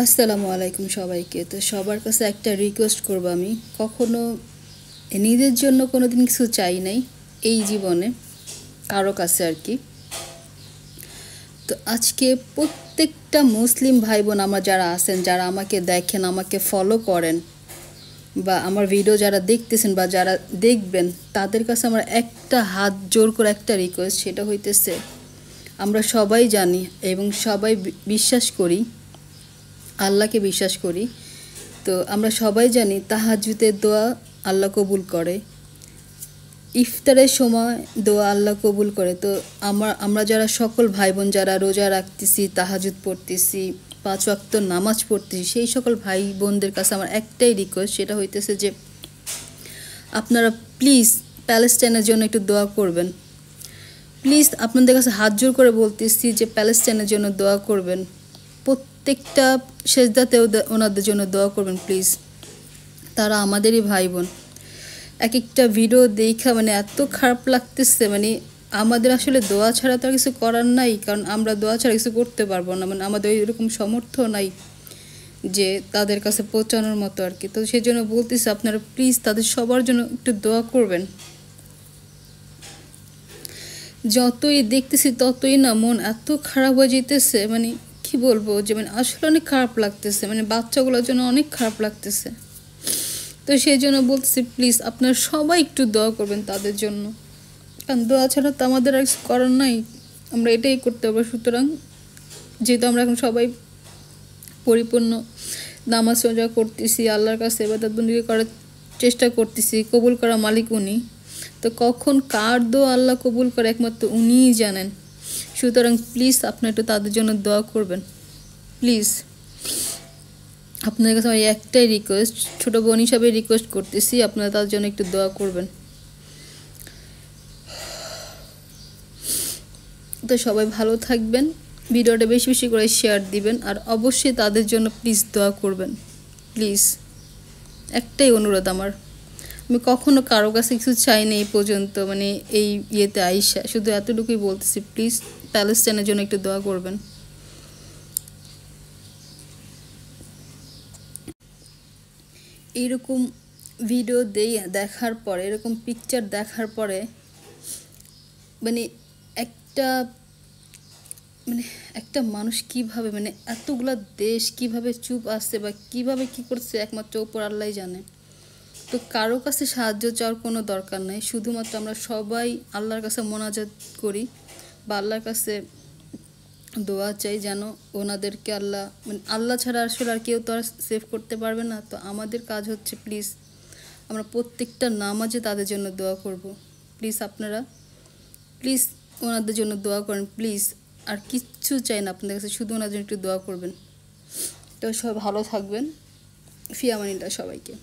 আসসালামু আলাইকুম সবাইকে। তো সবার কাছে একটা রিকোয়েস্ট করব, আমি কখনো নিজের জন্য কোনো দিন কিছু চাই নাই এই জীবনে, কারো কাছে আর কি। তো আজকে প্রত্যেকটা মুসলিম ভাই বোন আমার যারা আছেন, যারা আমাকে দেখেন, আমাকে ফলো করেন, বা আমার ভিডিও যারা দেখতেছেন বা যারা দেখবেন, তাদের কাছে আমার একটা হাত জোর করে একটা রিকোয়েস্ট, সেটা হইতেছে আমরা সবাই জানি এবং সবাই বিশ্বাস করি, আল্লাহকে বিশ্বাস করি। তো আমরা সবাই জানি তাহাজ্জুদের দোয়া আল্লাহ কবুল করে, ইফতারের সময় দোয়া আল্লাহ কবুল করে। তো আমরা যারা সকল ভাই বোন যারা রোজা রাখতেছি, তাহাজ্জুদ পড়তেছি, 5 ওয়াক্ত নামাজ পড়তেছি, সেই সকল ভাই বোনদের কাছে আমার একটাই রিকোয়েস্ট, সেটা হইতেছে যে আপনারা প্লিজ প্যালেস্টাইনের জন্য একটু দোয়া করবেন। প্লিজ আপনাদের কাছে হাত জোর করে বলতেছি যে প্যালেস্টাইনের জন্য দোয়া করবেন, প্রত্যেকটা সেজদাতেও ওনাদের জন্য দোয়া করবেন প্লিজ। তারা আমাদেরই ভাই বোন। এক একটা ভিডিও দেখা এত খারাপ লাগতেছে, আমাদের আসলে দোয়া ছাড়া তো আর কিছু করার নাই, কারণ আমরা দোয়া ছাড়া কিছু করতে পারবো না, আমাদের এরকম সামর্থ্য নাই যে তাদের কাছে পৌঁছানোর মতো আর কি। তো সেই জন্য বলতেছি আপনারা প্লিজ তাদের সবার জন্য একটু দোয়া করবেন। যতই দেখতেছি ততই না মন এত খারাপ হয়ে যেতেছে, কি বলবো যে আসলে অনেক খারাপ লাগতেছে, বাচ্চাগুলোর জন্য অনেক খারাপ লাগতেছে। তো সেই জন্য বলতেছি প্লিজ আপনারা সবাই একটু দোয়া করবেন তাদের জন্য, কারণ দোয়া ছাড়া তো আমাদের আর কিছু করার নাই, আমরা এটাই করতে পারবো। সুতরাং যেহেতু আমরা এখন সবাই পরিপূর্ণ নামাজ রোজা করতেছি, আল্লাহর কাছে ইবাদত বন্দেগী করার চেষ্টা করতেছি, কবুল করা মালিক উনি। তো কখন কার দোয়া আল্লাহ কবুল করে একমাত্র উনিই জানেন। সুতরাং প্লিজ আপনারা একটু তাদের জন্য দোয়া করবেন প্লিজ। আপনাদের কাছে আমার একটাই রিকোয়েস্ট, ছোটো বোন হিসাবে রিকোয়েস্ট করতেছি, আপনারা তার জন্য একটু দোয়া করবেন। তো সবাই ভালো থাকবেন, ভিডিওটা বেশি বেশি করে শেয়ার দিবেন, আর অবশ্যই তাদের জন্য প্লিজ দোয়া করবেন প্লিজ। একটাই অনুরোধ আমার, আমি কখনো কারো কাছে কিছু চাইনি এই পর্যন্ত, এই ইয়েতে আইসা শুধু এতটুকুই বলতেছি, প্লিজ প্যালেস্টাইনের জন্য একটু দোয়া করবেন। এইরকম ভিডিও দেখার পরে, এরকম পিকচার দেখার পরে একটা একটা মানুষ কিভাবে এতগুলা দেশ কিভাবে চুপ আসছে বা কিভাবে কি করছে একমাত্র উপর আল্লাহ জানে। তো কারো কাছে সাহায্য চাওয়ার কোনো দরকার নাই, শুধুমাত্র আমরা সবাই আল্লাহর কাছে মোনাজাত করি বা আল্লাহর কাছে দোয়া চাই যেন ওনাদেরকে আল্লাহ, আল্লাহ ছাড়া আসলে আর কেউ তো আর সেভ করতে পারবে না। তো আমাদের কাজ হচ্ছে প্লিজ আমরা প্রত্যেকটা নামাজে তাদের জন্য দোয়া করব। প্লিজ আপনারা প্লিজ ওনাদের জন্য দোয়া করেন প্লিজ, আর কিচ্ছু চাই না আপনাদের কাছে, শুধু ওনাদের জন্য একটু দোয়া করবেন। তো সবাই ভালো থাকবেন, ফি আমানিল্লাহ সবাইকে।